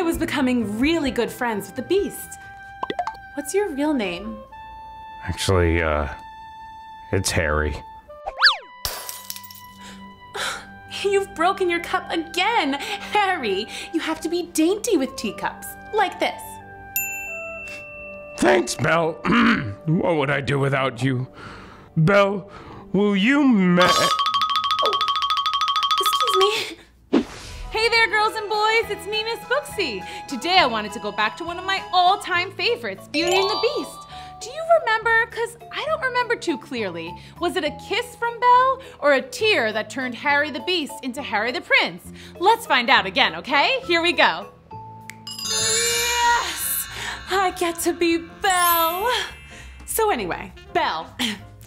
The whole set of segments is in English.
was becoming really good friends with the Beast. What's your real name? Actually, it's Harry. You've broken your cup again, Harry. You have to be dainty with teacups, like this. Thanks, Belle. What would I do without you? Belle, will you Excuse me. Hey there, girls and boys. It's me, Miss Booksy. Today I wanted to go back to one of my all-time favorites, Beauty and the Beast. Do you remember? Because I don't remember too clearly. Was it a kiss from Belle or a tear that turned Harry the Beast into Harry the Prince? Let's find out again, okay? Here we go. Yes! I get to be Belle. So anyway, Belle,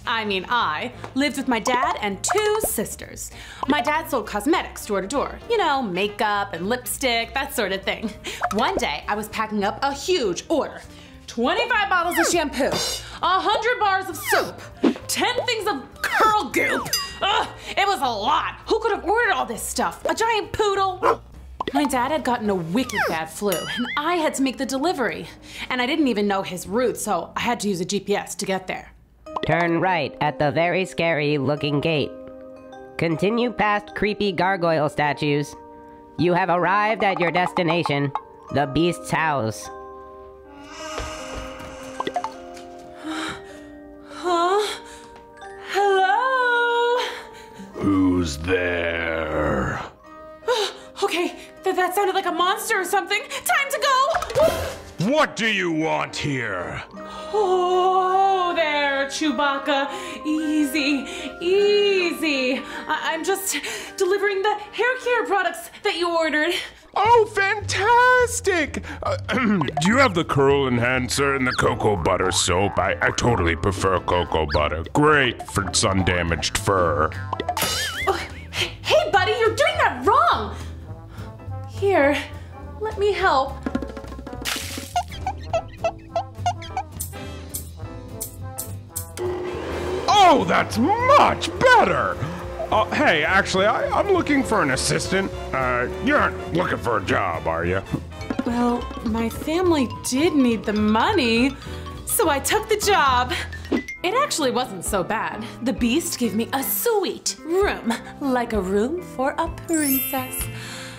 I lived with my dad and 2 sisters. My dad sold cosmetics door to door. You know, makeup and lipstick, that sort of thing. One day, I was packing up a huge order. 25 bottles of shampoo, 100 bars of soap, 10 things of curl goop. Ugh, it was a lot. Who could have ordered all this stuff? A giant poodle? My dad had gotten a wicked bad flu, and I had to make the delivery. And I didn't even know his route, so I had to use a GPS to get there. Turn right at the very scary looking gate. Continue past creepy gargoyle statues. You have arrived at your destination, the Beast's house. Huh? Hello? Who's there? Okay, that sounded like a monster or something. Time to go! What do you want here? Oh, there, Chewbacca. Easy, easy. I'm just delivering the hair care products that you ordered. Oh, fantastic! Do you have the curl enhancer and the cocoa butter soap? I totally prefer cocoa butter. Great for sun-damaged fur. Oh, hey, buddy, you're doing that wrong. Here, let me help. Oh, that's much better! Hey, actually, I'm looking for an assistant. You aren't looking for a job, are you? Well, my family did need the money, so I took the job. It actually wasn't so bad. The Beast gave me a sweet room, like a room for a princess.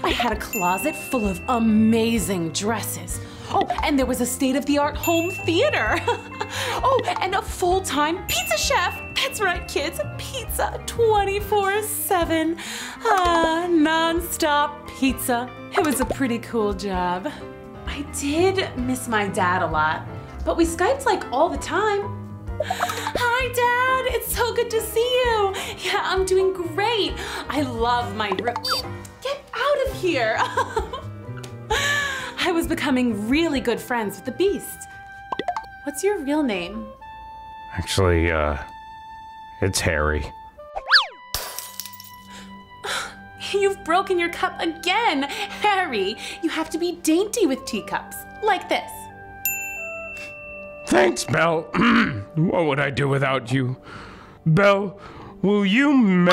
I had a closet full of amazing dresses. Oh, and there was a state-of-the-art home theater. Oh, and a full-time pizza chef. That's right, kids, pizza 24/7. Non-stop pizza. It was a pretty cool job. I did miss my dad a lot, but we Skyped like all the time. Hi, Dad, it's so good to see you. Yeah, I'm doing great. I love my room. Get out of here. I was becoming really good friends with the Beast. What's your real name? Actually, it's Harry. You've broken your cup again, Harry. You have to be dainty with teacups, like this. Thanks, Belle. What would I do without you? Belle, will you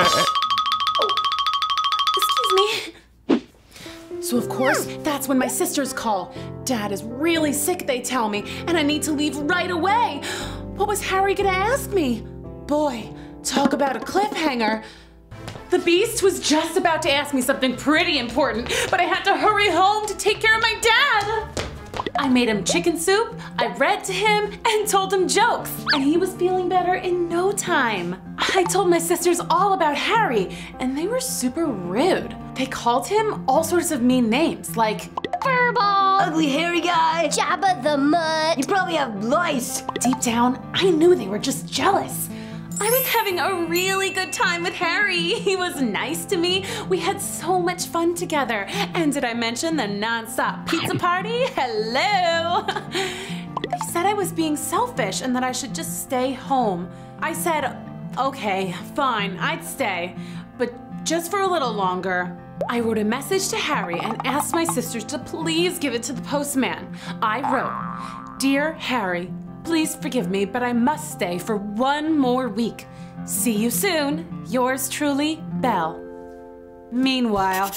Excuse me. So of course, that's when my sisters call. Dad is really sick, they tell me, and I need to leave right away. What was Harry gonna ask me? Boy, talk about a cliffhanger. The Beast was just about to ask me something pretty important, but I had to hurry home to take care of my dad. I made him chicken soup, I read to him, and told him jokes, and he was feeling better in no time. I told my sisters all about Harry, and they were super rude. They called him all sorts of mean names, like Furball! Ugly hairy guy! Jabba the Mutt! You probably have lice! Deep down, I knew they were just jealous. I was having a really good time with Harry. He was nice to me. We had so much fun together. And did I mention the non-stop pizza party? Hello! They said I was being selfish and that I should just stay home. I said, okay, fine, I'd stay, but just for a little longer. I wrote a message to Harry and asked my sisters to please give it to the postman. I wrote, "Dear Harry, please forgive me, but I must stay for one more week. See you soon. Yours truly, Belle." Meanwhile,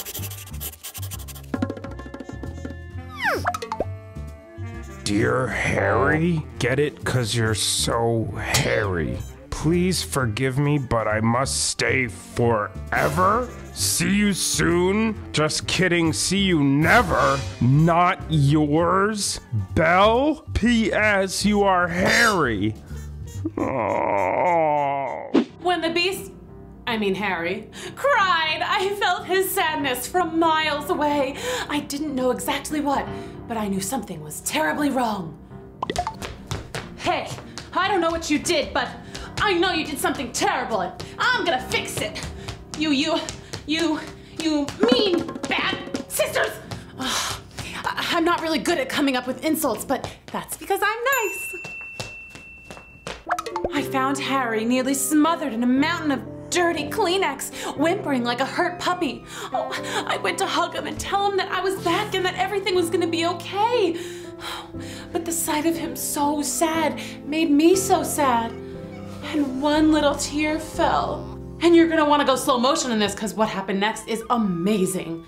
Dear Harry, get it? 'Cause you're so hairy. Please forgive me, but I must stay forever. See you soon. Just kidding, see you never. Not yours. Belle? P.S. You are hairy. Oh. When the beast, Harry, cried, I felt his sadness from miles away. I didn't know exactly what, but I knew something was terribly wrong. Hey, I don't know what you did, but I know you did something terrible, and I'm gonna fix it. You mean bad sisters. Ugh, I'm not really good at coming up with insults, but that's because I'm nice. I found Harry nearly smothered in a mountain of dirty Kleenex, whimpering like a hurt puppy. Oh, I went to hug him and tell him that I was back and that everything was gonna be okay. But the sight of him so sad made me so sad. And one little tear fell. And you're gonna wanna go slow motion in this because what happened next is amazing.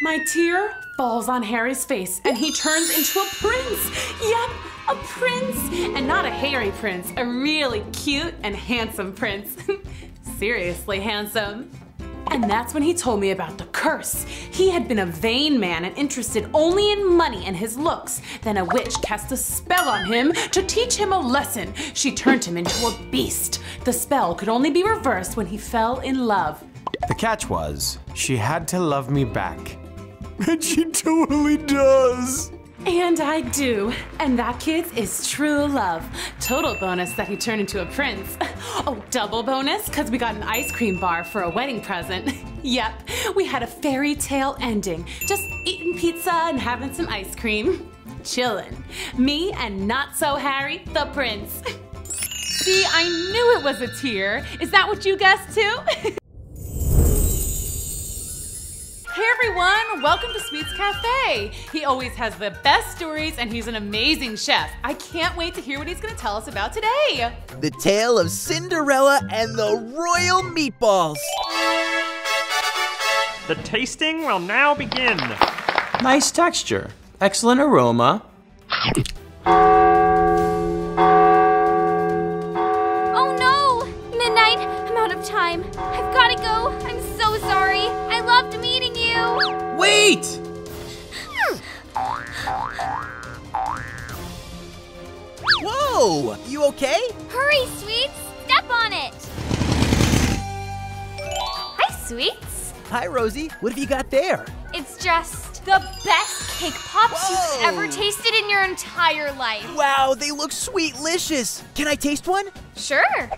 My tear falls on Harry's face and he turns into a prince. Yep, a prince. And not a hairy prince, a really cute and handsome prince. Seriously handsome. And that's when he told me about the curse. He had been a vain man and interested only in money and his looks. Then a witch cast a spell on him to teach him a lesson. She turned him into a beast. The spell could only be reversed when he fell in love. The catch was, she had to love me back. And she totally does. And I do. And that, kids, is true love. Total bonus that he turned into a prince. Oh, double bonus, because we got an ice cream bar for a wedding present. Yep, we had a fairy tale ending. Just eating pizza and having some ice cream. Chillin'. Me and not so Harry, the prince. See, I knew it was a tear. Is that what you guessed too? Hey everyone, welcome to Sweet's Cafe. He always has the best stories and he's an amazing chef. I can't wait to hear what he's gonna tell us about today. The tale of Cinderella and the royal meatballs. The tasting will now begin. Nice texture, excellent aroma. Oh no! Midnight! I'm out of time. I've gotta go. I'm so sorry. I loved meeting you. Wait! Whoa! You okay? Hurry, Sweets! Step on it! Hi, Sweets. Hi, Rosie. What have you got there? It's just the best cake pops you've Whoa. ever tasted in your entire life. Wow, they look sweet-licious. Can I taste one? Sure.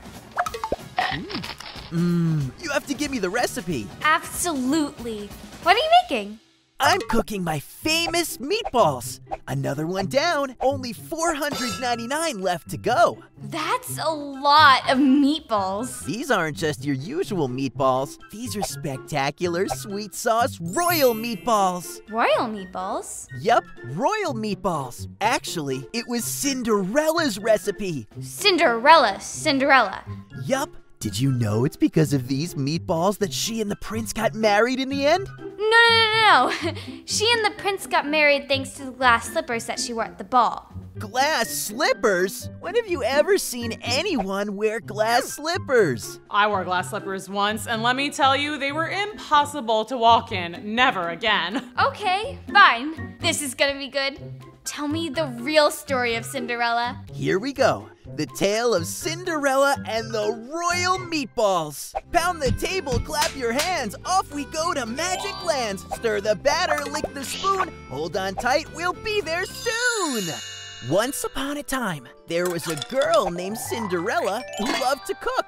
You have to give me the recipe. Absolutely. What are you making? I'm cooking my famous meatballs. Another one down, only 499 left to go. That's a lot of meatballs. These aren't just your usual meatballs. These are spectacular sweet sauce royal meatballs. Royal meatballs? Yup, royal meatballs. Actually, it was Cinderella's recipe. Cinderella. Yup. Did you know it's because of these meatballs that she and the prince got married in the end? No. She and the prince got married thanks to the glass slippers that she wore at the ball. Glass slippers? When have you ever seen anyone wear glass slippers? I wore glass slippers once, and let me tell you, they were impossible to walk in. Never again. Okay, fine. This is gonna be good. Tell me the real story of Cinderella. Here we go. The tale of Cinderella and the royal meatballs. Pound the table, clap your hands. Off we go to magic lands. Stir the batter, lick the spoon. Hold on tight, we'll be there soon. Once upon a time, there was a girl named Cinderella who loved to cook.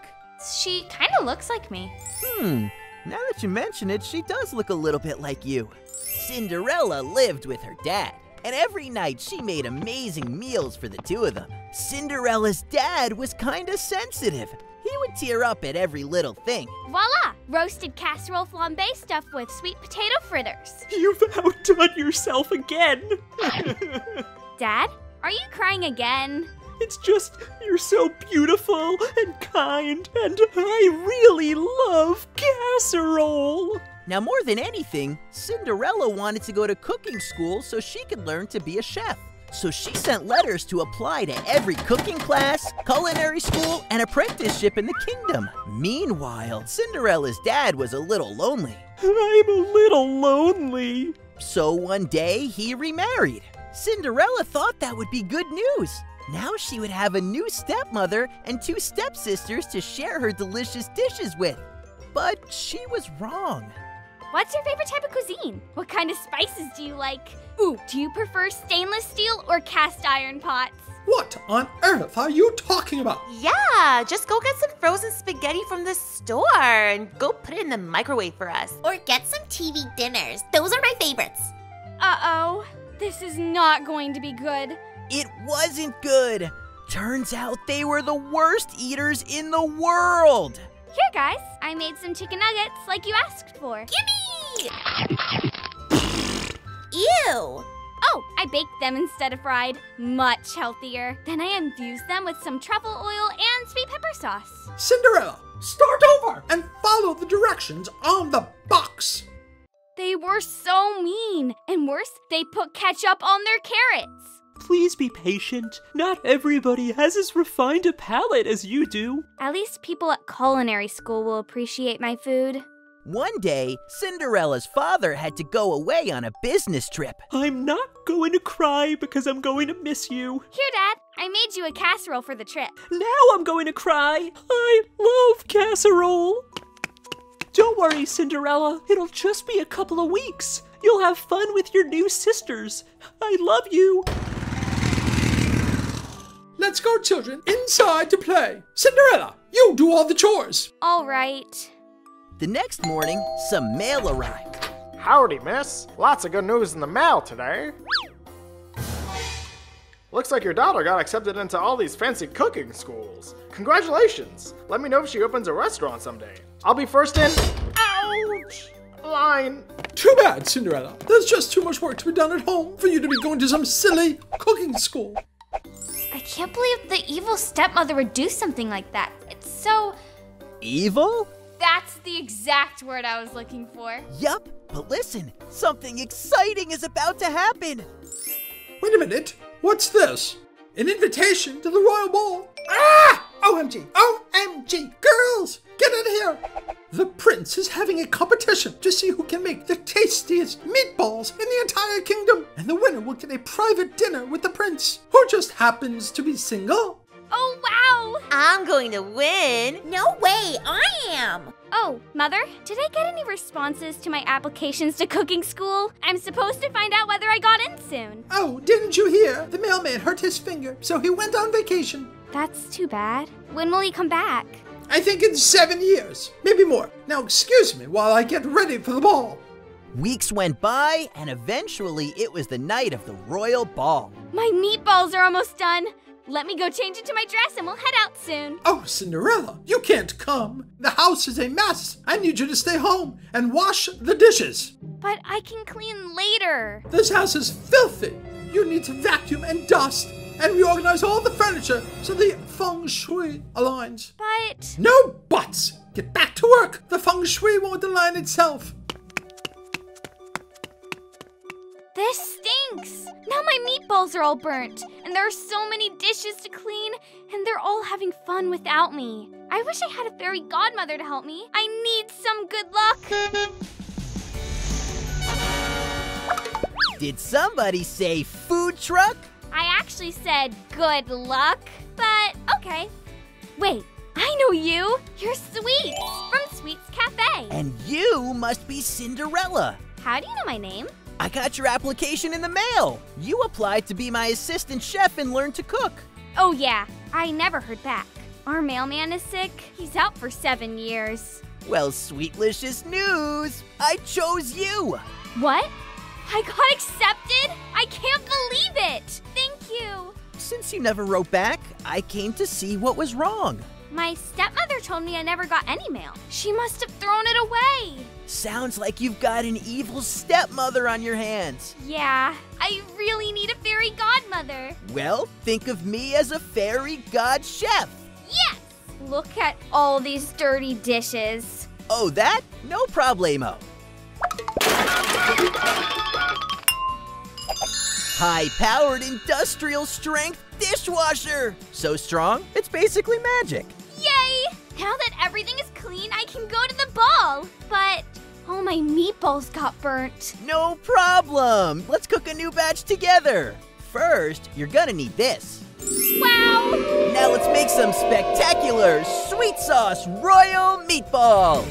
She kind of looks like me. Now that you mention it, she does look a little bit like you. Cinderella lived with her dad, and every night she made amazing meals for the two of them. Cinderella's dad was kinda sensitive. He would tear up at every little thing. Voila! Roasted casserole flambe stuffed with sweet potato fritters. You've outdone yourself again. Dad, are you crying again? It's just, you're so beautiful and kind, and I really love casserole. Now, more than anything, Cinderella wanted to go to cooking school so she could learn to be a chef. So she sent letters to apply to every cooking class, culinary school, and apprenticeship in the kingdom. Meanwhile, Cinderella's dad was a little lonely. I'm a little lonely. So one day, he remarried. Cinderella thought that would be good news. Now she would have a new stepmother and 2 stepsisters to share her delicious dishes with. But she was wrong. What's your favorite type of cuisine? What kind of spices do you like? Ooh, do you prefer stainless steel or cast iron pots? What on earth are you talking about? Yeah, just go get some frozen spaghetti from the store and go put it in the microwave for us. Or get some TV dinners. Those are my favorites. Uh-oh, this is not going to be good. It wasn't good. Turns out they were the worst eaters in the world. Here, guys, I made some chicken nuggets like you asked for. Gimme! Ew! Oh, I baked them instead of fried. Much healthier. Then I infused them with some truffle oil and sweet pepper sauce. Cinderella, start over and follow the directions on the box. They were so mean. And worse, they put ketchup on their carrots. Please be patient. Not everybody has as refined a palate as you do. At least people at culinary school will appreciate my food. One day, Cinderella's father had to go away on a business trip. I'm not going to cry because I'm going to miss you. Here, Dad, I made you a casserole for the trip. Now I'm going to cry. I love casserole. Don't worry, Cinderella. It'll just be a couple of weeks. You'll have fun with your new sisters. I love you. Let's go, children, inside to play. Cinderella, you do all the chores. All right. The next morning, some mail arrived. Howdy, miss. Lots of good news in the mail today. Looks like your daughter got accepted into all these fancy cooking schools. Congratulations. Let me know if she opens a restaurant someday. I'll be first in... Ouch! Line. Too bad, Cinderella. There's just too much work to be done at home for you to be going to some silly cooking school. I can't believe the evil stepmother would do something like that. It's so... Evil? That's the exact word I was looking for. Yup, but listen, something exciting is about to happen. Wait a minute, what's this? An invitation to the royal ball? Ah! OMG, OMG, girls, get in here. The prince is having a competition to see who can make the tastiest meatballs in the entire kingdom. And the winner will get a private dinner with the prince, who just happens to be single. Oh, wow! I'm going to win. No way, I am! Oh, Mother, did I get any responses to my applications to cooking school? I'm supposed to find out whether I got in soon. Oh, didn't you hear? The mailman hurt his finger, so he went on vacation. That's too bad. When will he come back? I think in 7 years, maybe more. Now excuse me while I get ready for the ball. Weeks went by, and eventually it was the night of the royal ball. My meatballs are almost done. Let me go change into my dress and we'll head out soon. Oh, Cinderella, you can't come. The house is a mess. I need you to stay home and wash the dishes. But I can clean later. This house is filthy. You need to vacuum and dust and reorganize all the furniture so the feng shui aligns. But... No buts. Get back to work. The feng shui won't align itself. This stinks! Now my meatballs are all burnt, and there are so many dishes to clean, and they're all having fun without me. I wish I had a fairy godmother to help me. I need some good luck. Did somebody say food truck? I actually said good luck, but okay. Wait, I know you. You're Sweets from Sweets Cafe. And you must be Cinderella. How do you know my name? I got your application in the mail. You applied to be my assistant chef and learn to cook. Oh yeah, I never heard back. Our mailman is sick. He's out for 7 years. Well, sweetlicious news. I chose you. What? I got accepted? I can't believe it. Thank you. Since you never wrote back, I came to see what was wrong. My stepmother told me I never got any mail. She must have thrown it away. Sounds like you've got an evil stepmother on your hands. Yeah, I really need a fairy godmother. Well, think of me as a fairy god chef. Yes! Look at all these dirty dishes. Oh, that? No problemo. High-powered industrial strength dishwasher. So strong, it's basically magic. Yay! Now that everything is clean, I can go to the ball. But all my meatballs got burnt. No problem. Let's cook a new batch together. First, you're gonna need this. Wow! Now let's make some spectacular sweet sauce royal meatballs.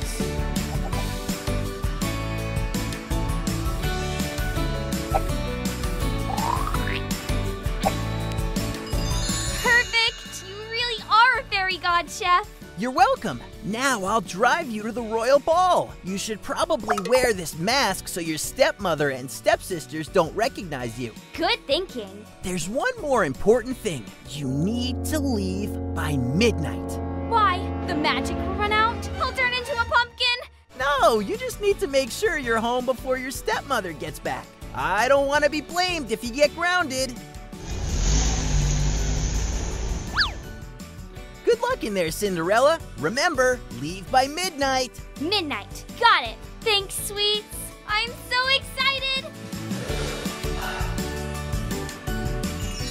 Perfect! You really are a fairy god, Chef. You're welcome. Now I'll drive you to the royal ball. You should probably wear this mask so your stepmother and stepsisters don't recognize you. Good thinking. There's one more important thing. You need to leave by midnight. Why? The magic will run out? I'll turn into a pumpkin? No, you just need to make sure you're home before your stepmother gets back. I don't want to be blamed if you get grounded. Good luck in there, Cinderella. Remember, leave by midnight. Midnight. Got it. Thanks, sweets. I'm so excited.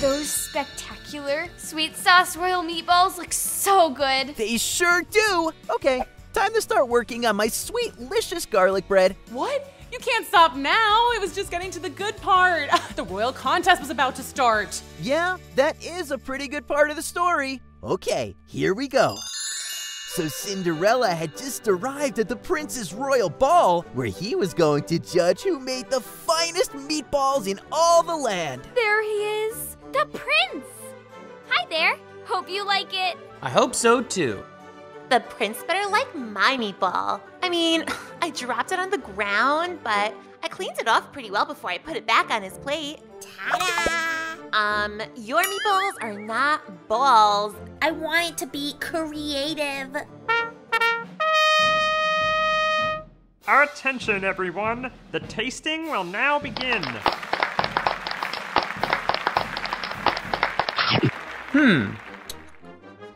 Those spectacular sweet sauce royal meatballs look so good. They sure do. Okay, time to start working on my sweet, licious garlic bread. What? You can't stop now. It was just getting to the good part. The royal contest was about to start. Yeah, that is a pretty good part of the story. Okay, here we go. So Cinderella had just arrived at the prince's royal ball, where he was going to judge who made the finest meatballs in all the land. There he is, the prince. Hi there. Hope you like it. I hope so too. The prince better like my meatball. I mean, I dropped it on the ground, but I cleaned it off pretty well before I put it back on his plate. Ta-da! Your meatballs are not balls. I want it to be creative. Attention, everyone. The tasting will now begin.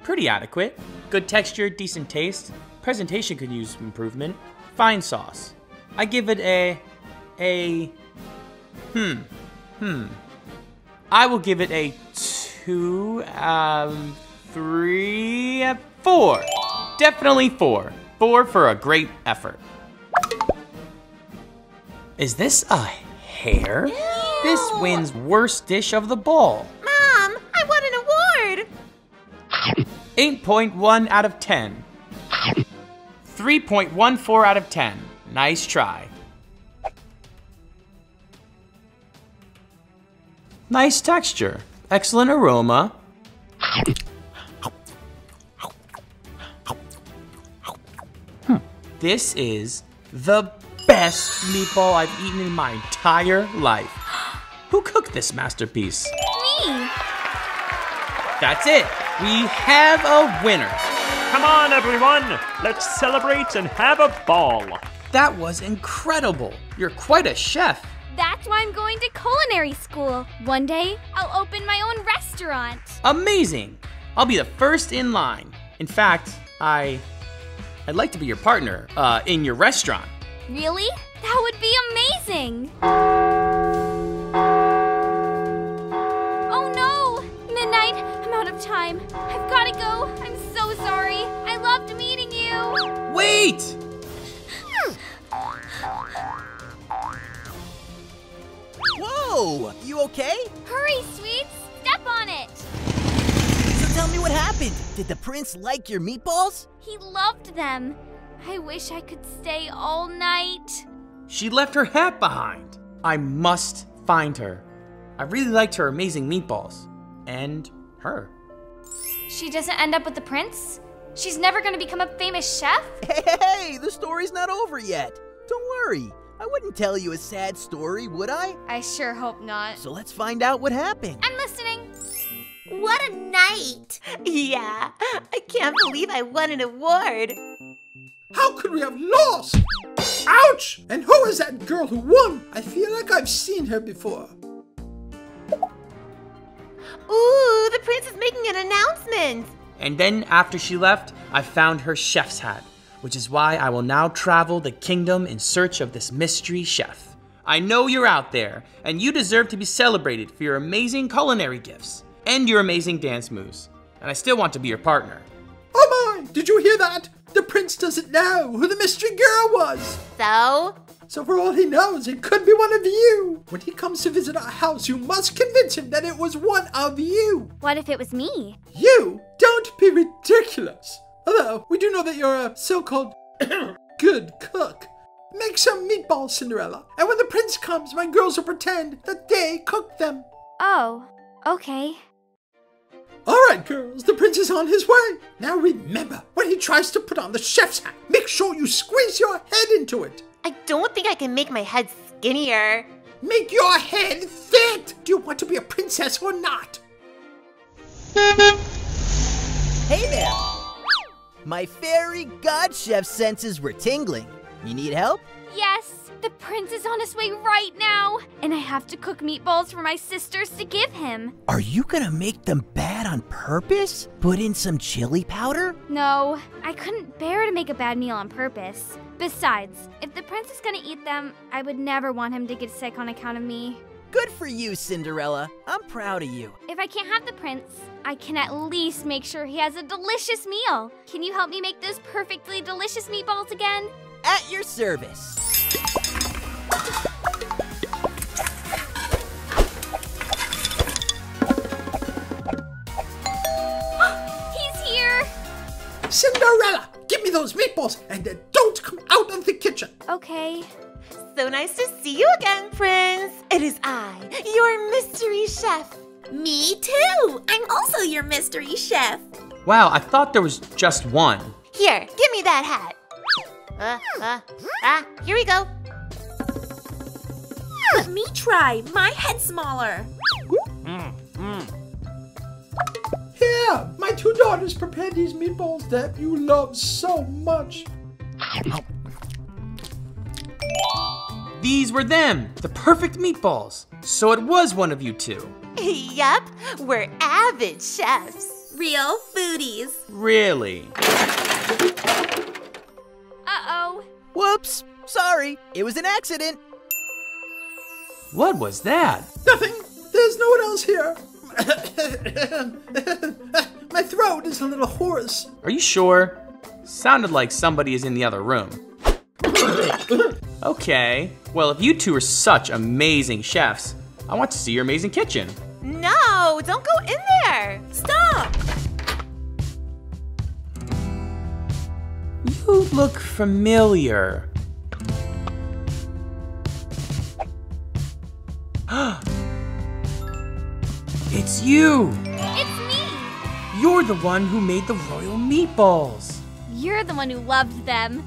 Pretty adequate. Good texture, decent taste. Presentation could use improvement. Fine sauce. I give it I will give it a 2, 3, 4. Definitely 4. 4 for a great effort. Is this a hare? Ew. This wins worst dish of the ball. Mom, I won an award. 8.1 out of 10. 3.14 out of 10. Nice try. Nice texture. Excellent aroma. This is the best meatball I've eaten in my entire life. Who cooked this masterpiece? Me. That's it. We have a winner. Come on, everyone. Let's celebrate and have a ball. That was incredible. You're quite a chef. That's why I'm going to culinary school. One day, I'll open my own restaurant. Amazing. I'll be the first in line. In fact, I'd like to be your partner in your restaurant. Really? That would be amazing. Oh no! Midnight, I'm out of time. I've got to go. I'm so sorry. I loved meeting you. Wait! Whoa, you okay? Hurry, sweets. Step on it. So tell me what happened. Did the prince like your meatballs? He loved them. I wish I could stay all night. She left her hat behind. I must find her. I really liked her amazing meatballs. And her. She doesn't end up with the prince? She's never gonna become a famous chef? Hey, the story's not over yet. Don't worry. I wouldn't tell you a sad story, would I? I sure hope not. So let's find out what happened. I'm listening. What a night! Yeah, I can't believe I won an award. How could we have lost? Ouch! And who is that girl who won? I feel like I've seen her before. Ooh, the prince is making an announcement. And then after she left, I found her chef's hat, which is why I will now travel the kingdom in search of this mystery chef. I know you're out there, and you deserve to be celebrated for your amazing culinary gifts and your amazing dance moves. And I still want to be your partner. Oh my! Did you hear that? The prince doesn't know who the mystery girl was. So for all he knows, it could be one of you. When he comes to visit our house, you must convince him that it was one of you. What if it was me? You? Don't be ridiculous. Although, we do know that you're a so-called good cook. Make some meatballs, Cinderella, and when the prince comes, my girls will pretend that they cooked them. Oh, okay. All right, girls, the prince is on his way. Now remember, when he tries to put on the chef's hat, make sure you squeeze your head into it. I don't think I can make my head skinnier. Make your head fit. Do you want to be a princess or not? Hey there. My fairy god chef senses were tingling. You need help? Yes, the prince is on his way right now. And I have to cook meatballs for my sisters to give him. Are you gonna make them bad on purpose? Put in some chili powder? No, I couldn't bear to make a bad meal on purpose. Besides, if the prince is gonna eat them, I would never want him to get sick on account of me. Good for you, Cinderella. I'm proud of you. If I can't have the prince, I can at least make sure he has a delicious meal. Can you help me make those perfectly delicious meatballs again? At your service. He's here! Cinderella, give me those meatballs and don't come out of the kitchen. Okay. So nice to see you again, Prince. It is I, your mystery chef. Me too. I'm also your mystery chef. Wow, I thought there was just one. Here, give me that hat. Here we go. Let me try. My head's smaller. Here, my two daughters prepared these meatballs that you love so much. These were them, the perfect meatballs. So it was one of you two. Yep, we're avid chefs. Real foodies. Really? Uh-oh. Whoops. Sorry. It was an accident. What was that? Nothing. There's no one else here. My throat is a little hoarse. Are you sure? Sounded like somebody is in the other room. Okay, well if you two are such amazing chefs, I want to see your amazing kitchen. No, don't go in there. Stop. You look familiar. It's you! It's me! You're the one who made the royal meatballs. You're the one who loved them.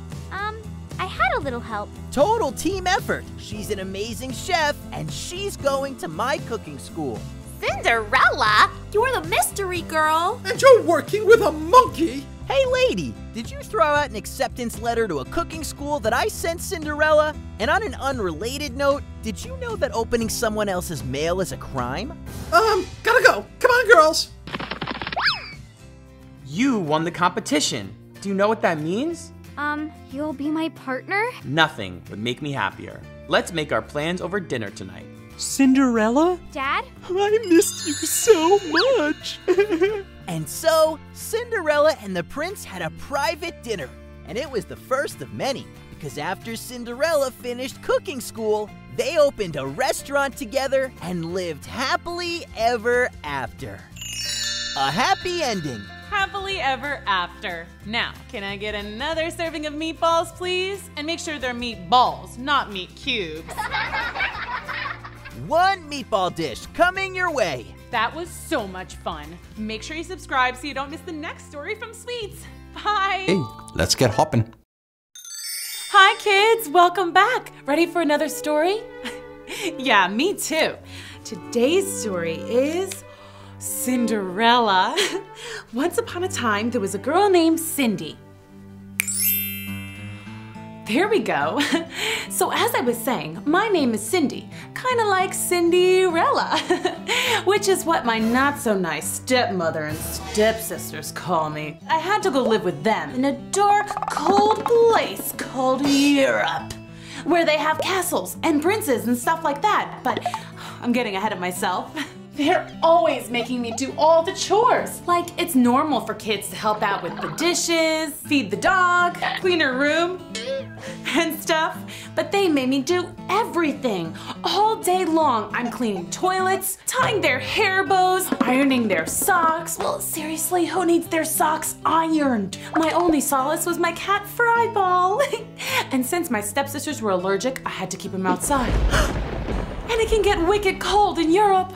I had a little help. Total team effort. She's an amazing chef, and she's going to my cooking school. Cinderella? You're the mystery girl. And you're working with a monkey. Hey lady, did you throw out an acceptance letter to a cooking school that I sent Cinderella? And on an unrelated note, did you know that opening someone else's mail is a crime? Gotta go. Come on, girls. You won the competition. Do you know what that means? You'll be my partner? Nothing would make me happier. Let's make our plans over dinner tonight. Cinderella? Dad? I missed you so much. And so, Cinderella and the prince had a private dinner. And it was the first of many, because after Cinderella finished cooking school, they opened a restaurant together and lived happily ever after. A happy ending. Happily ever after. Now, can I get another serving of meatballs, please? And make sure they're meatballs, not meat cubes. One meatball dish coming your way. That was so much fun. Make sure you subscribe so you don't miss the next story from Sweets. Bye. Hey, let's get hopping. Hi, kids. Welcome back. Ready for another story? Yeah, me too. Today's story is Cinderella. Once upon a time, there was a girl named Cindy. There we go. So as I was saying, my name is Cindy, kind of like Cinderella, which is what my not-so-nice stepmother and stepsisters call me. I had to go live with them in a dark, cold place called Europe. where they have castles and princes and stuff like that. But I'm getting ahead of myself. They're always making me do all the chores. Like it's normal for kids to help out with the dishes, feed the dog, clean her room, and stuff. But they made me do everything. All day long, I'm cleaning toilets, tying their hair bows, ironing their socks. Well, seriously, who needs their socks ironed? My only solace was my cat Fryball. And since my stepsisters were allergic, I had to keep him outside. And it can get wicked cold in Europe.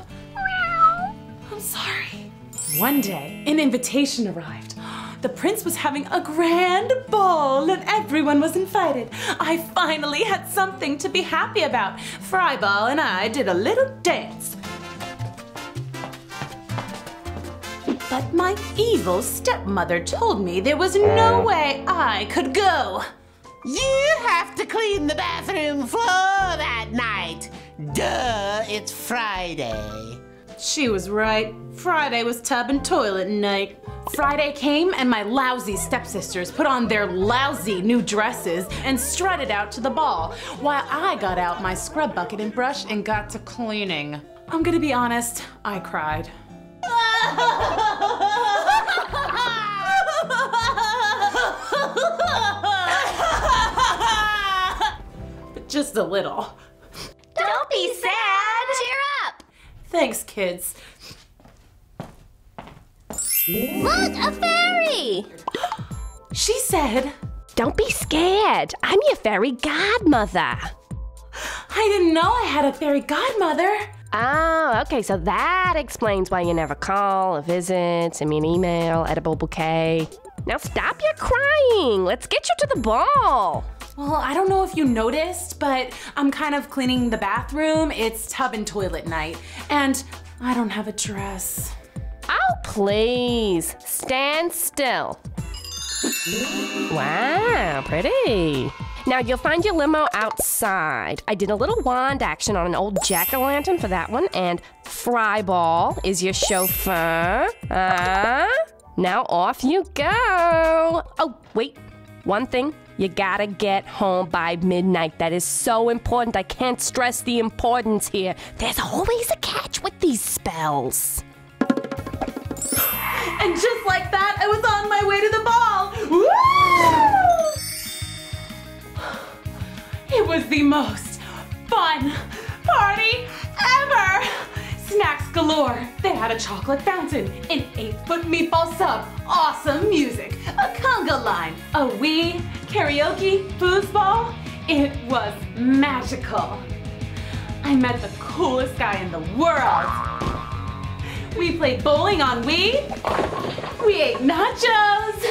I'm sorry. One day, an invitation arrived. The prince was having a grand ball and everyone was invited. I finally had something to be happy about. Fryball and I did a little dance. But my evil stepmother told me there was no way I could go. You have to clean the bathroom floor that night. Duh, it's Friday. She was right. Friday was tub and toilet night. Friday came and my lousy stepsisters put on their lousy new dresses and strutted out to the ball, while I got out my scrub bucket and brush and got to cleaning. I'm gonna be honest, I cried. But just a little. Don't be sad! Cheer up! Thanks, kids. Look, a fairy! She said, "Don't be scared. I'm your fairy godmother." I didn't know I had a fairy godmother. Oh, okay, so that explains why you never call or visit, send me an email, edible bouquet. Now stop your crying. Let's get you to the ball. Well, I don't know if you noticed, but I'm kind of cleaning the bathroom. It's tub and toilet night, and I don't have a dress. Oh, please, stand still. Wow, pretty. Now you'll find your limo outside. I did a little wand action on an old jack-o'-lantern for that one, and Fryball is your chauffeur. Now off you go. Oh, wait, one thing. You gotta get home by midnight. That is so important. I can't stress the importance here. There's always a catch with these spells. And just like that, I was on my way to the ball. Woo! It was the most fun party ever. Snacks galore. They had a chocolate fountain, an 8-foot meatball sub, awesome music, a conga line, a Wii, karaoke, foosball. It was magical. I met the coolest guy in the world. We played bowling on Wii. We ate nachos.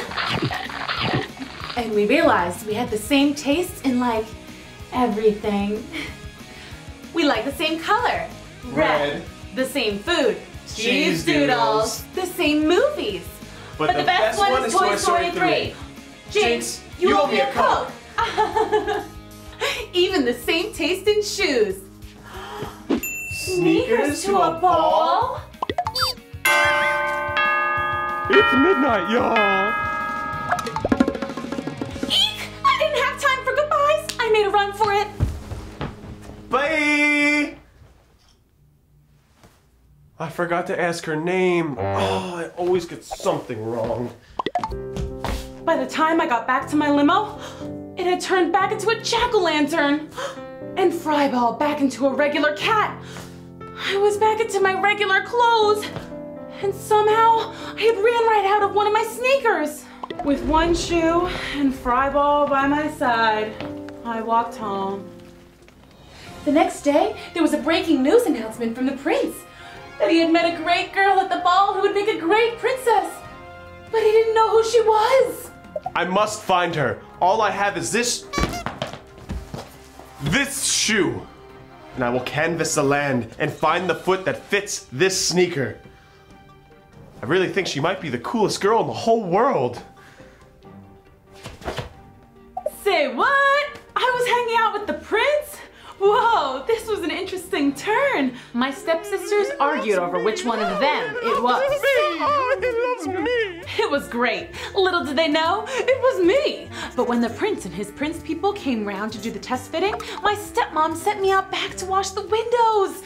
And we realized we had the same taste in like everything. We like the same color. Red. The same food. Cheese doodles. The same movies. But the best one is Toy Story 3. Jinx, you owe me a Coke. Even the same taste in shoes. Sneakers to a ball? It's midnight, y'all. Eek! I didn't have time for goodbyes. I made a run for it. Bye! I forgot to ask her name. Oh, I always get something wrong. By the time I got back to my limo, it had turned back into a jack-o'-lantern. And Fryball back into a regular cat. I was back into my regular clothes. And somehow, I had ran right out of one of my sneakers. With one shoe and Fryball by my side, I walked home. The next day, there was a breaking news announcement from the prince that he had met a great girl at the ball who would make a great princess. But he didn't know who she was. I must find her. All I have is this shoe. And I will canvass the land and find the foot that fits this sneaker. I really think she might be the coolest girl in the whole world. Say what? I was hanging out with the prince? Whoa, this was an interesting taking turn. My stepsisters argued over which one of them it was. Oh, he loves me. It was great. Little did they know, it was me. But when the prince and his prince people came round to do the test fitting, my stepmom sent me out back to wash the windows.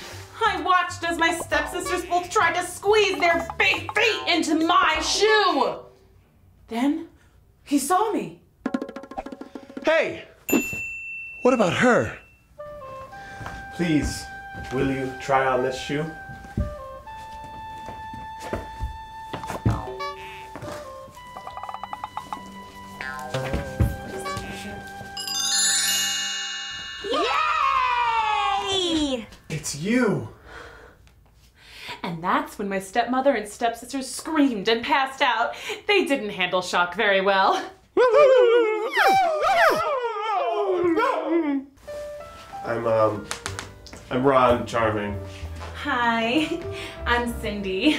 I watched as my stepsisters both tried to squeeze their big feet into my shoe. Then he saw me. Hey, what about her? Please, will you try on this shoe? Yay! It's you. And that's when my stepmother and stepsisters screamed and passed out. They didn't handle shock very well. I'm Ron Charming. Hi, I'm Cindy.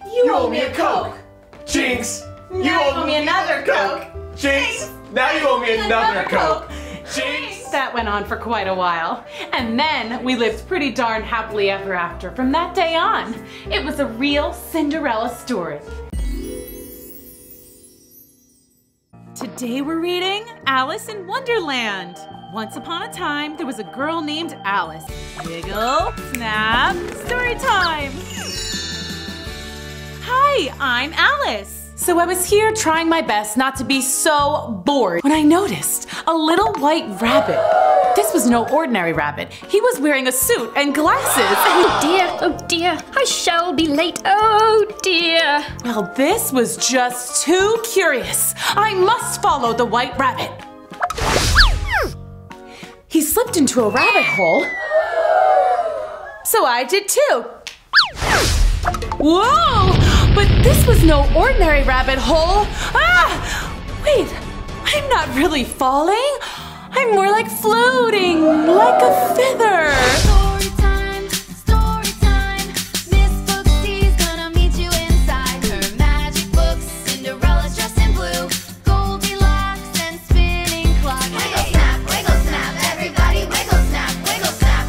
You owe me a Coke. Jinx. You owe me another Coke. Jinx. Now you owe me another Coke. Jinx. That went on for quite a while. And then we lived pretty darn happily ever after from that day on. It was a real Cinderella story. Today we're reading Alice in Wonderland. Once upon a time, there was a girl named Alice. Wiggle, snap, story time. Hi, I'm Alice. So I was here trying my best not to be so bored when I noticed a little white rabbit. This was no ordinary rabbit. He was wearing a suit and glasses. Oh dear, I shall be late. Oh dear. Well, this was just too curious. I must follow the white rabbit. He slipped into a rabbit hole. So I did too. Whoa! But this was no ordinary rabbit hole. Ah! Wait, I'm not really falling. I'm more like floating, like a feather. Storytime, storytime. Miss Booksy's gonna meet you inside her magic books. Cinderella's dressed in blue, Goldilocks and spinning clock. Wiggle snap, everybody wiggle snap, everybody wiggle snap.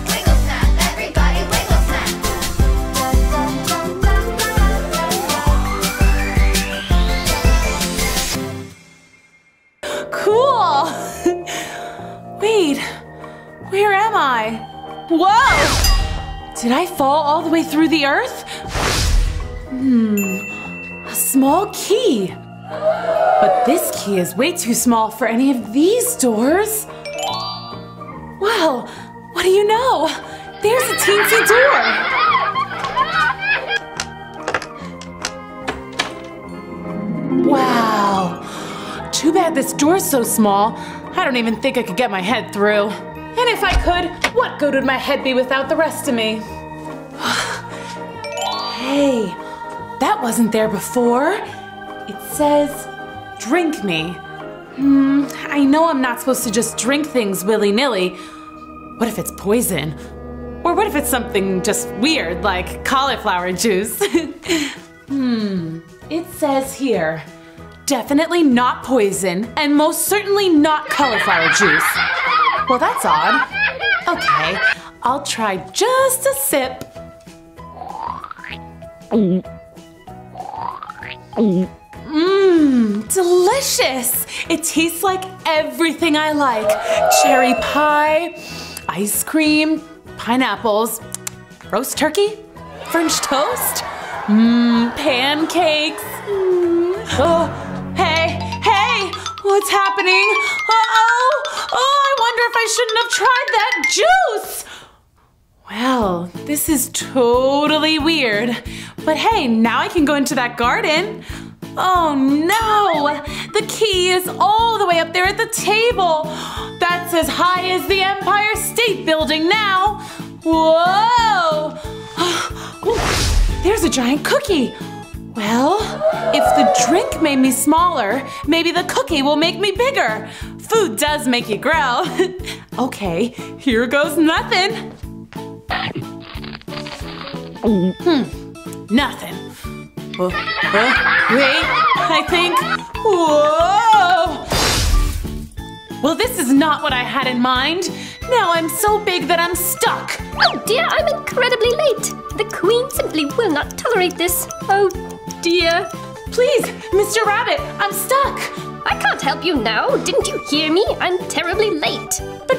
Cool. Wait, where am I? Whoa! Did I fall all the way through the earth? A small key. But this key is way too small for any of these doors. Well, what do you know? There's a teensy door. Wow. Too bad this door's so small. I don't even think I could get my head through. And if I could, what good would my head be without the rest of me? Hey, that wasn't there before. It says, drink me. I know I'm not supposed to just drink things willy-nilly. What if it's poison? Or what if it's something just weird, like cauliflower juice? It says here, definitely not poison, and most certainly not cauliflower juice. Well, that's odd. Okay, I'll try just a sip. Delicious! It tastes like everything I like. Cherry pie, ice cream, pineapples, roast turkey, French toast, pancakes. Oh, hey, what's happening? I wonder if I shouldn't have tried that juice. Well, this is totally weird. But hey, now I can go into that garden. Oh no! The key is all the way up there at the table. That's as high as the Empire State Building now. Whoa! There's a giant cookie. Well, if the drink made me smaller, maybe the cookie will make me bigger. Food does make you grow. Okay, here goes nothing. Nothing. Wait, I think. Whoa! Well, this is not what I had in mind. Now I'm so big that I'm stuck. Oh dear, I'm incredibly late. The Queen simply will not tolerate this. Oh dear. Please, Mr. Rabbit, I'm stuck. I can't help you now. Didn't you hear me? I'm terribly late. But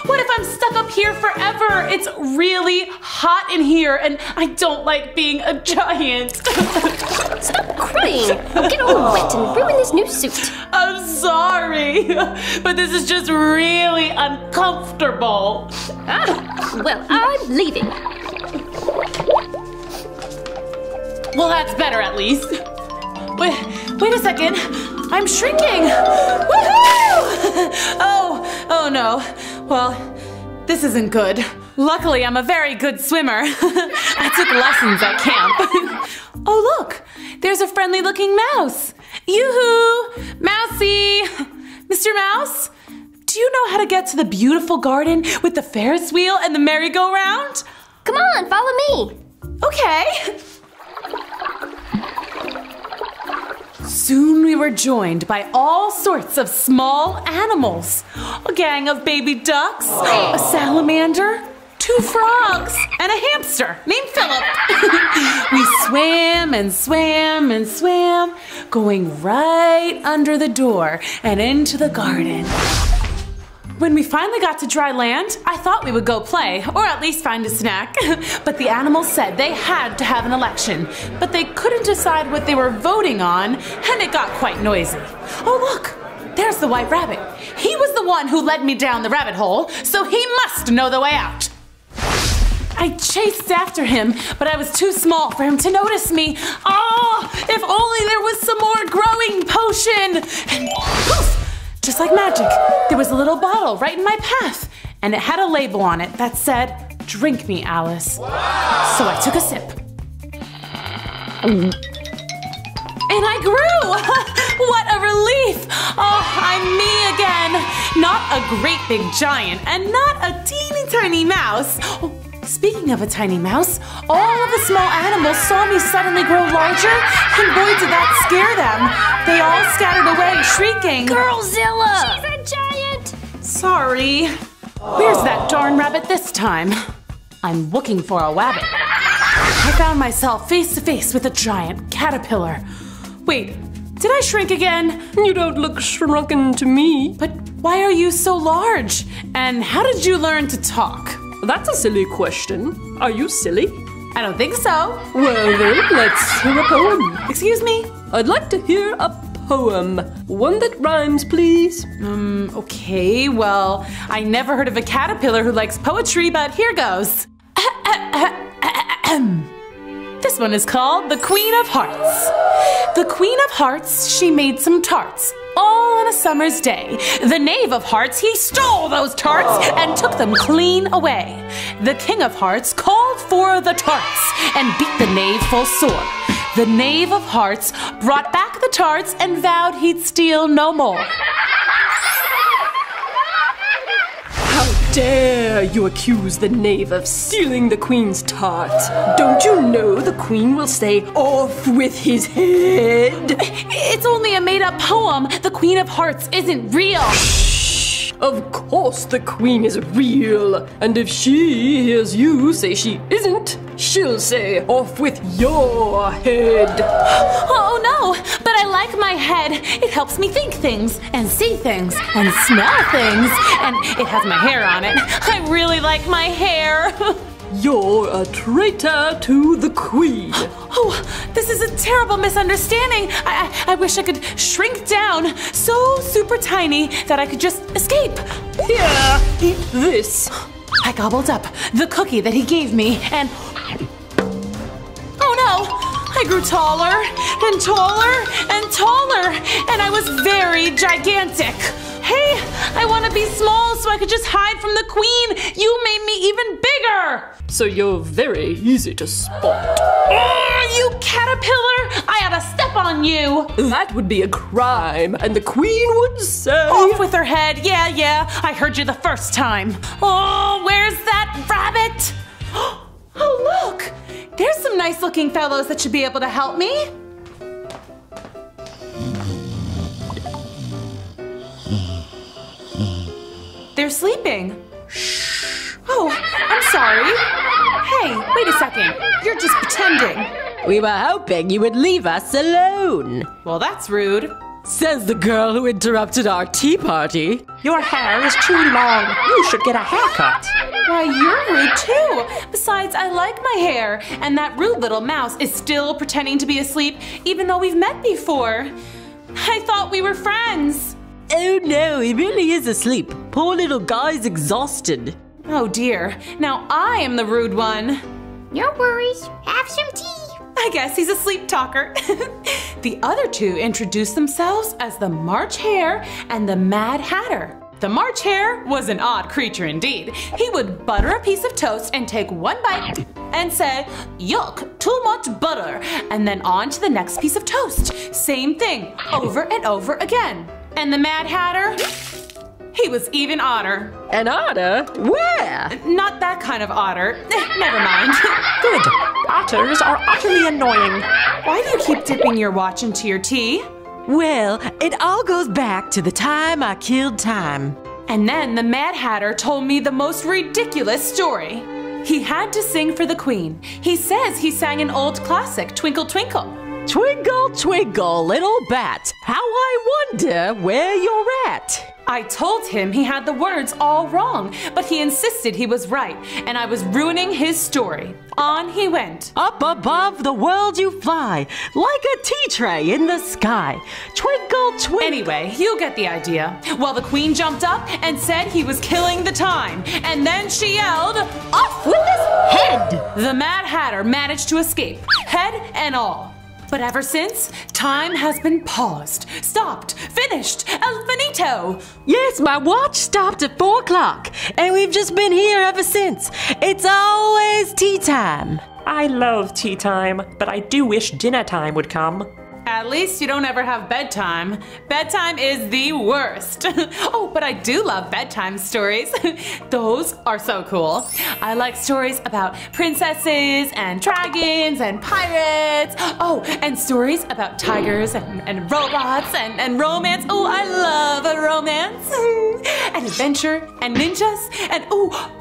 what if I'm stuck up here forever? It's really hot in here and I don't like being a giant. Stop crying. I'll get all wet and ruin this new suit. I'm sorry, but this is just really uncomfortable. Well, I'm leaving. Well, that's better at least. Wait a second. I'm shrinking. Woohoo! Oh no. Well, this isn't good. Luckily, I'm a very good swimmer. I took lessons at camp. Oh, look. There's a friendly-looking mouse. Yoo-hoo! Mousy! Mr. Mouse? Do you know how to get to the beautiful garden with the Ferris wheel and the merry-go-round? Come on, follow me. Okay. Soon we were joined by all sorts of small animals. A gang of baby ducks, a salamander, 2 frogs, and a hamster named Philip. We swam and swam and swam, going right under the door and into the garden. When we finally got to dry land, I thought we would go play, or at least find a snack. But the animals said they had to have an election, but they couldn't decide what they were voting on, and it got quite noisy. Oh look, there's the white rabbit. He was the one who led me down the rabbit hole, so he must know the way out. I chased after him, but I was too small for him to notice me. Oh, if only there was some more growing potion! And poof! Just like magic, there was a little bottle right in my path, and it had a label on it that said, "Drink me, Alice." Wow. So I took a sip. And I grew! What a relief! Oh, I'm me again. Not a great big giant, and not a teeny tiny mouse. Oh, speaking of a tiny mouse, all of the small animals saw me suddenly grow larger, and boy did that scare them. They all scattered away, shrieking, Girlzilla! She's a giant! Sorry. Where's that darn rabbit this time? I'm looking for a wabbit. I found myself face to face with a giant caterpillar. Wait, did I shrink again? You don't look shrunken to me. But why are you so large? And how did you learn to talk? That's a silly question. Are you silly? I don't think so. Well then, let's hear a poem. Excuse me? I'd like to hear a poem. One that rhymes, please. Okay, well, I never heard of a caterpillar who likes poetry, but here goes. This one is called The Queen of Hearts. The Queen of Hearts, she made some tarts, all on a summer's day. The Knave of Hearts, he stole those tarts and took them clean away. The King of Hearts called for the tarts and beat the knave full sore. The Knave of Hearts brought back the tarts and vowed he'd steal no more. How dare you accuse the knave of stealing the queen's tarts? Don't you know the queen will say, "Off with his head"? It's only a made-up poem. The Queen of Hearts isn't real. Shh! Of course the queen is real. And if she hears you say she isn't, she'll say, "Off with your head." Oh no, but I like my head. It helps me think things and see things and smell things. And it has my hair on it. I really like my hair. You're a traitor to the queen. Oh, this is a terrible misunderstanding. I wish I could shrink down so super tiny that I could just escape. Here, eat this. I gobbled up the cookie that he gave me and... Oh no! I grew taller and taller and taller, and I was very gigantic. Hey, I want to be small so I could just hide from the queen. You made me even bigger. So you're very easy to spot. You caterpillar! I ought to step on you. That would be a crime, and the queen would say... Off with her head. Yeah, I heard you the first time. Oh, where's that rabbit? Oh, look. There's some nice-looking fellows that should be able to help me. They're sleeping. Oh, I'm sorry. Hey, wait a second. You're just pretending. We were hoping you would leave us alone. Well, that's rude. Says the girl who interrupted our tea party. Your hair is too long. You should get a haircut. Why, you're rude too. Besides, I like my hair. And that rude little mouse is still pretending to be asleep, even though we've met before. I thought we were friends. Oh no, he really is asleep. Poor little guy's exhausted. Oh dear. Now I am the rude one. No worries. Have some tea. I guess he's a sleep talker. The other two introduced themselves as the March Hare and the Mad Hatter. The March Hare was an odd creature indeed. He would butter a piece of toast and take one bite and say, "Yuck, too much butter," and then on to the next piece of toast. Same thing, over and over again. And the Mad Hatter? He was even odder. An otter? Where? Not that kind of otter. Never mind. Good. Otters are utterly annoying. Why do you keep dipping your watch into your tea? Well, it all goes back to the time I killed time. And then the Mad Hatter told me the most ridiculous story. He had to sing for the Queen. He says he sang an old classic, Twinkle Twinkle. Twinkle, twinkle, little bat, how I wonder where you're at. I told him he had the words all wrong, but he insisted he was right, and I was ruining his story. On he went. Up above the world you fly, like a tea tray in the sky. Twinkle, twinkle. Anyway, you get the idea. Well, the Queen jumped up and said he was killing the time, and then she yelled, "Off with his head!" The Mad Hatter managed to escape, head and all. But ever since, time has been paused, stopped, finished, el finito. Yes, my watch stopped at 4 o'clock, and we've just been here ever since. It's always tea time. I love tea time, but I do wish dinner time would come. At least you don't ever have bedtime. Bedtime is the worst. Oh, but I do love bedtime stories. Those are so cool. I like stories about princesses and dragons and pirates. Oh, and stories about tigers and robots and romance. Oh, I love a romance. And adventure and ninjas and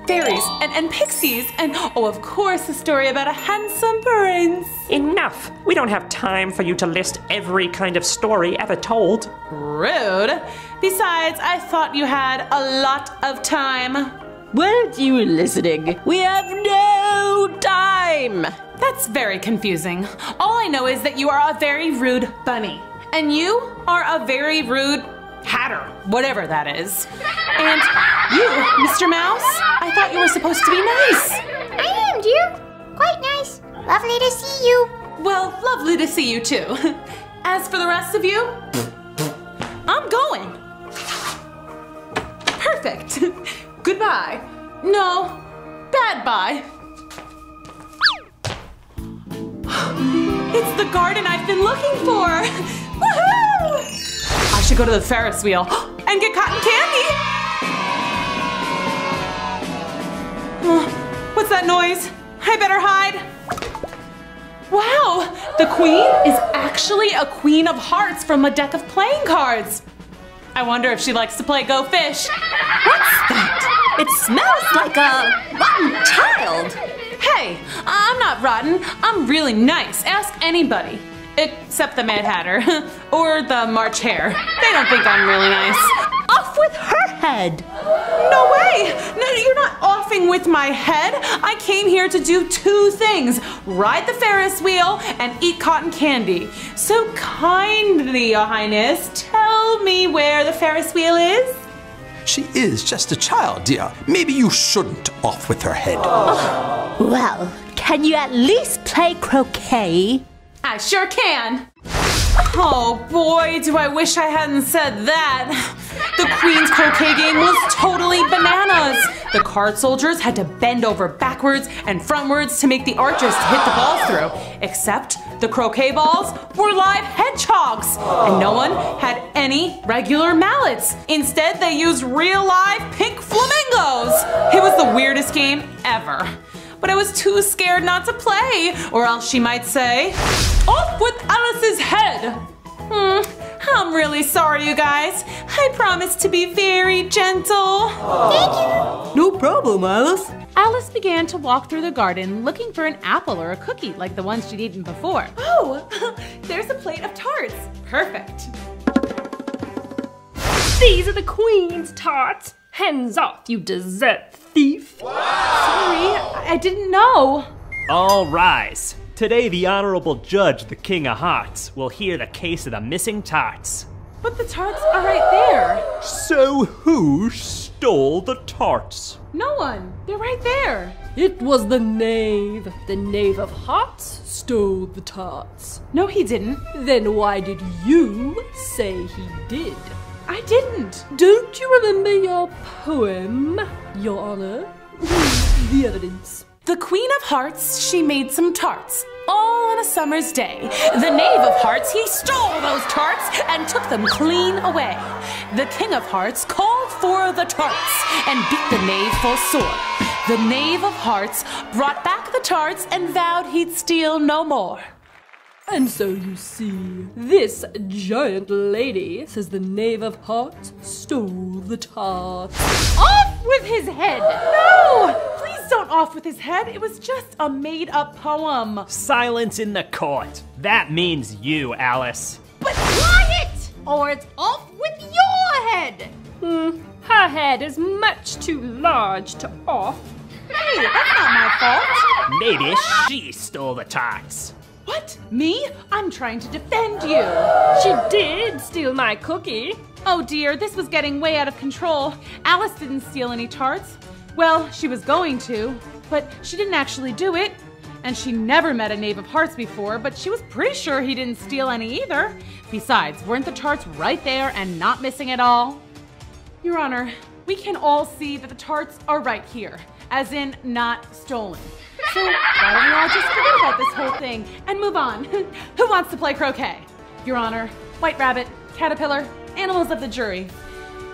fairies and pixies. And of course, a story about a handsome prince. Enough! We don't have time for you to list every kind of story ever told. Rude. Besides, I thought you had a lot of time. Weren't you listening? We have no time. That's very confusing. All I know is that you are a very rude bunny. And you are a very rude hatter, whatever that is. And you, Mr. Mouse, I thought you were supposed to be nice. I am, dear. Quite nice. Lovely to see you. Well, lovely to see you too. As for the rest of you, I'm going. Perfect. Goodbye. No, bad bye. It's the garden I've been looking for. Woohoo! I should go to the Ferris wheel and get cotton candy. What's that noise? I better hide. Wow, the Queen is actually a Queen of Hearts from a deck of playing cards. I wonder if she likes to play Go Fish. What's that? It smells like a rotten child. Hey, I'm not rotten. I'm really nice. Ask anybody. Except the Mad Hatter. Or the March Hare. They don't think I'm really nice. Off with her head. No way! No, you're not offing with my head. I came here to do 2 things. Ride the Ferris wheel and eat cotton candy. So kindly, Your Highness, tell me where the Ferris wheel is? She is just a child, dear. Maybe you shouldn't off with her head. Oh. Well, can you at least play croquet? I sure can. Oh boy, do I wish I hadn't said that. The Queen's croquet game was totally bananas. The card soldiers had to bend over backwards and frontwards to make the archers to hit the balls through. Except the croquet balls were live hedgehogs, and no one had any regular mallets. Instead, they used real live pink flamingos. It was the weirdest game ever. But I was too scared not to play, or else she might say, "Off with Alice's head!" I'm really sorry, you guys. I promise to be very gentle. No problem, Alice. Alice began to walk through the garden looking for an apple or a cookie like the ones she'd eaten before. Oh, there's a plate of tarts. Perfect. These are the Queen's tarts. Hands off, you dessert thief. Sorry, I didn't know. All rise. Today, the Honorable Judge, the King of Hearts, will hear the case of the missing tarts. But the tarts are right there. So who stole the tarts? No one. They're right there. It was the knave. The knave of hearts stole the tarts. No, he didn't. Then why did you say he did? I didn't. Don't you remember your poem, Your Honor? The evidence. The Queen of Hearts, she made some tarts, all on a summer's day. The Knave of Hearts, he stole those tarts and took them clean away. The King of Hearts called for the tarts and beat the Knave full sore. The Knave of Hearts brought back the tarts and vowed he'd steal no more. And so you see, this giant lady says the Knave of Hearts stole the tarts. Off with his head! No! Please don't off with his head. It was just a made-up poem. Silence in the court. That means you, Alice. But quiet! Or it's off with your head! Her head is much too large to off. Hey, that's not my fault. Maybe she stole the tarts. What? Me? I'm trying to defend you. She did steal my cookie. Oh dear, this was getting way out of control. Alice didn't steal any tarts. Well, she was going to, but she didn't actually do it. And she never met a Knave of Hearts before, but she was pretty sure he didn't steal any either. Besides, weren't the tarts right there and not missing at all? Your Honor, we can all see that the tarts are right here, as in not stolen. So why don't we all just forget about this whole thing and move on? Who wants to play croquet? Your Honor, White Rabbit, Caterpillar, animals of the jury.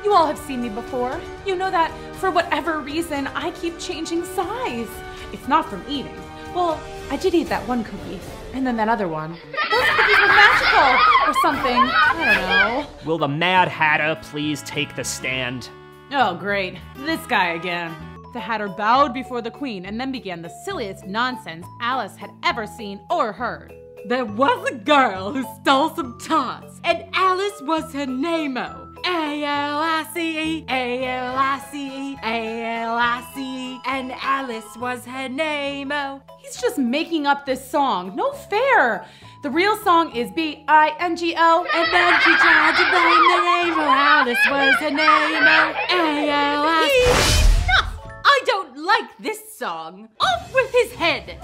You all have seen me before. You know that for whatever reason, I keep changing size. It's not from eating. Well, I did eat that one cookie, and then that other one. Those cookies were magical or something. I don't know. Will the Mad Hatter please take the stand? Oh, great. This guy again. The Hatter bowed before the Queen and then began the silliest nonsense Alice had ever seen or heard. There was a girl who stole some tarts, and Alice was her name-o. A-L-I-C-E, A-L-I-C-E, A-L-I-C-E, and Alice was her name-o. He's just making up this song. No fair. The real song is B-I-N-G-O, and then she tried to blame the name, Alice was her name-o. A-L-I-C-E. I don't like this song. Off with his head.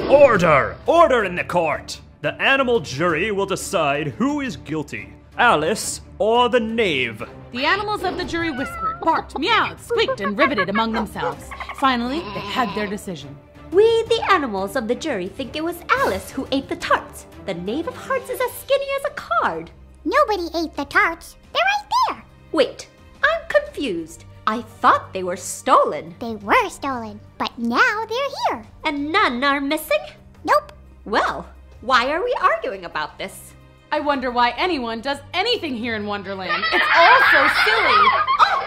Order! Order in the court! The animal jury will decide who is guilty, Alice or the Knave. The animals of the jury whispered, barked, meowed, squeaked, and riveted among themselves. Finally, they had their decision. We, the animals of the jury, think it was Alice who ate the tarts. The Knave of Hearts is as skinny as a card. Nobody ate the tarts. They're right there. Wait, I'm confused. I thought they were stolen. They were stolen, but now they're here. And none are missing? Nope. Well, why are we arguing about this? I wonder why anyone does anything here in Wonderland. It's all so silly. Oh,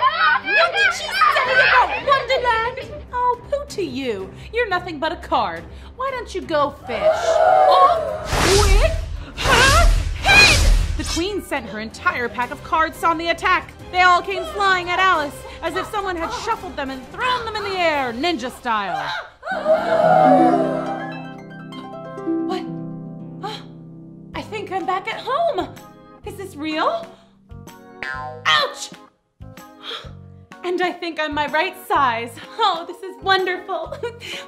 what did she say about Wonderland? Oh, pooh to you. You're nothing but a card. Why don't you go fish? Off with her head! The Queen sent her entire pack of cards on the attack. They all came flying at Alice, as if someone had shuffled them and thrown them in the air, ninja style. What? Oh, I think I'm back at home. Is this real? Ouch! And I think I'm my right size. Oh, this is wonderful.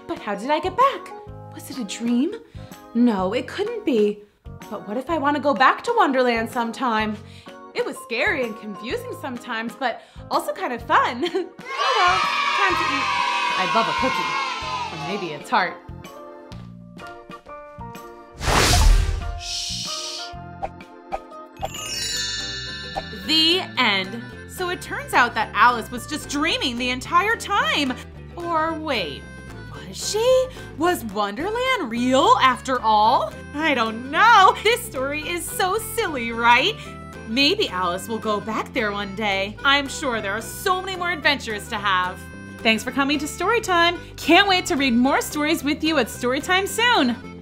But how did I get back? Was it a dream? No, it couldn't be. But what if I want to go back to Wonderland sometime? It was scary and confusing sometimes, but also kind of fun. Oh well, time to eat. I'd love a cookie. Or maybe a tart. Shh. The end. So it turns out that Alice was just dreaming the entire time. Or wait, was she? Was Wonderland real after all? I don't know. This story is so silly, right? Maybe Alice will go back there one day. I'm sure there are so many more adventures to have. Thanks for coming to Storytime. Can't wait to read more stories with you at Storytime soon.